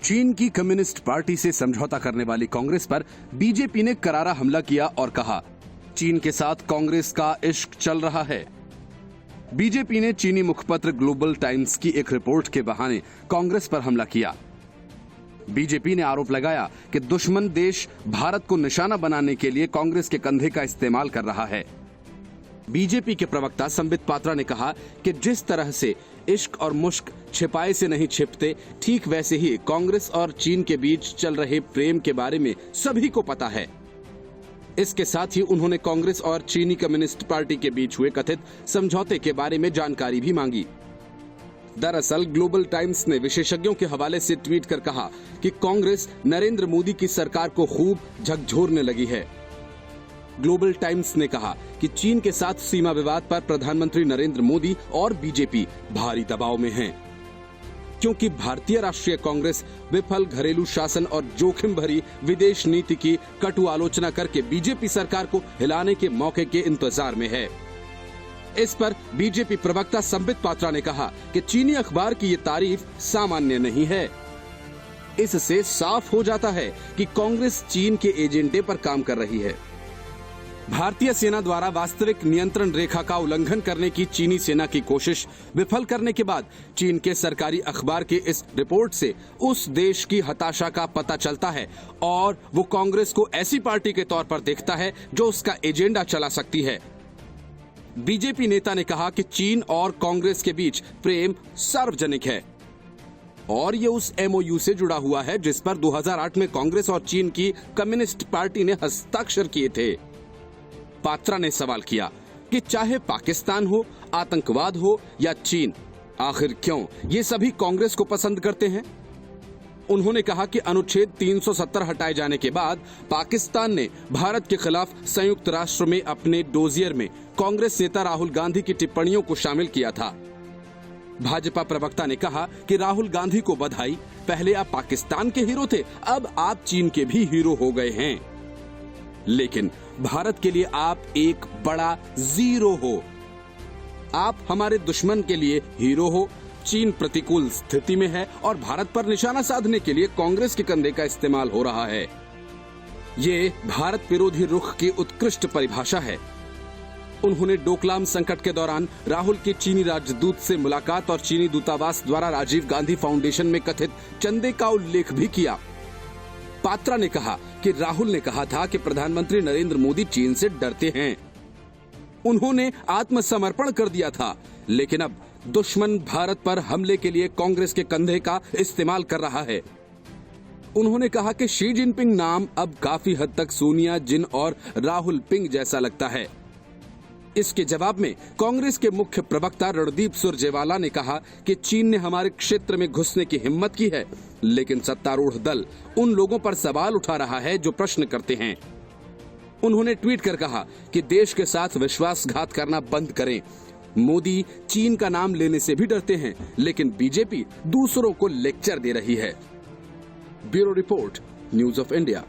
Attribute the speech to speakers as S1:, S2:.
S1: चीन की communist party से समझौता करने वाली कांग्रेस पर बीजेपी ने करारा हमला किया और कहा, चीन के साथ कांग्रेस का इश्क चल रहा है। बीजेपी ने चीनी मुखपत्र ग्लोबल टाइम्स की एक रिपोर्ट के बहाने कांग्रेस पर हमला किया। बीजेपी ने आरोप लगाया कि दुश्मन देश भारत को निशाना बनाने के लिए कांग्रेस के कंधे का इस्तेमाल कर रहा है। बीजेपी के प्रवक्ता संबित पात्रा ने कहा कि जिस तरह से इश्क और मुश्क छिपाए से नहीं छिपते, ठीक वैसे ही कांग्रेस और चीन के बीच चल रहे प्रेम के बारे में सभी को पता है। इसके साथ ही उन्होंने कांग्रेस और चीनी कम्युनिस्ट पार्टी के बीच हुए कथित समझौते के बारे में जानकारी भी मांगी। दरअसल ग्लोबल टाइम्स ने विशेषज्ञों के हवाले से ट्वीट कर कहा कि कांग्रेस नरेंद्र मोदी की सरकार को खूब झकझोरने लगी है। ग्लोबल टाइम्स ने कहा कि चीन के साथ सीमा विवाद पर प्रधानमंत्री नरेंद्र मोदी और बीजेपी भारी दबाव में हैं, क्योंकि भारतीय राष्ट्रीय कांग्रेस विफल घरेलू शासन और जोखिम भरी विदेश नीति की कटु आलोचना करके बीजेपी सरकार को हिलाने के मौके के इंतजार में है। इस पर बीजेपी प्रवक्ता संबित पात्रा ने कहा कि चीनी अखबार की ये तारीफ सामान्य नहीं है। इससे साफ हो जाता है कि कांग्रेस चीन के एजेंडे पर काम कर रही है। भारतीय सेना द्वारा वास्तविक नियंत्रण रेखा का उल्लंघन करने की चीनी सेना की कोशिश विफल करने के बाद चीन के सरकारी अखबार की इस रिपोर्ट से उस देश की हताशा का पता चलता है और वो कांग्रेस को ऐसी पार्टी के तौर पर देखता है जो उसका एजेंडा चला सकती है। बीजेपी नेता ने कहा कि चीन और कांग्रेस के बीच प्रेम सार्वजनिक है और ये उस एमओयू से जुड़ा हुआ है जिस पर 2008 में कांग्रेस और चीन की कम्युनिस्ट पार्टी ने हस्ताक्षर किए थे। पात्रा ने सवाल किया कि चाहे पाकिस्तान हो, आतंकवाद हो या चीन, आखिर क्यों ये सभी कांग्रेस को पसंद करते हैं। उन्होंने कहा कि अनुच्छेद 370 हटाए जाने के बाद पाकिस्तान ने भारत के खिलाफ संयुक्त राष्ट्र में अपने डोजियर में कांग्रेस नेता राहुल गांधी की टिप्पणियों को शामिल किया था। भाजपा प्रवक्ता ने कहा कि राहुल गांधी को बधाई, पहले आप पाकिस्तान के हीरो थे, अब आप चीन के भी हीरो हो गए हैं, लेकिन भारत के लिए आप एक बड़ा जीरो हो। आप हमारे दुश्मन के लिए हीरो हो। चीन प्रतिकूल स्थिति में है और भारत पर निशाना साधने के लिए कांग्रेस के कंधे का इस्तेमाल हो रहा है। ये भारत विरोधी रुख की उत्कृष्ट परिभाषा है। उन्होंने डोकलाम संकट के दौरान राहुल के चीनी राजदूत से मुलाकात और चीनी दूतावास द्वारा राजीव गांधी फाउंडेशन में कथित चंदे का उल्लेख भी किया। पात्रा ने कहा कि राहुल ने कहा था कि प्रधानमंत्री नरेंद्र मोदी चीन से डरते हैं। उन्होंने आत्मसमर्पण कर दिया था, लेकिन अब दुश्मन भारत पर हमले के लिए कांग्रेस के कंधे का इस्तेमाल कर रहा है। उन्होंने कहा कि शी जिनपिंग नाम अब काफी हद तक सोनिया जिन और राहुल पिंग जैसा लगता है। इसके जवाब में कांग्रेस के मुख्य प्रवक्ता रणदीप सुरजेवाला ने कहा कि चीन ने हमारे क्षेत्र में घुसने की हिम्मत की है, लेकिन सत्तारूढ़ दल उन लोगों पर सवाल उठा रहा है जो प्रश्न करते हैं। उन्होंने ट्वीट कर कहा कि देश के साथ विश्वासघात करना बंद करें। मोदी चीन का नाम लेने से भी डरते हैं, लेकिन बीजेपी दूसरों को लेक्चर दे रही है। Bureau report, news of India.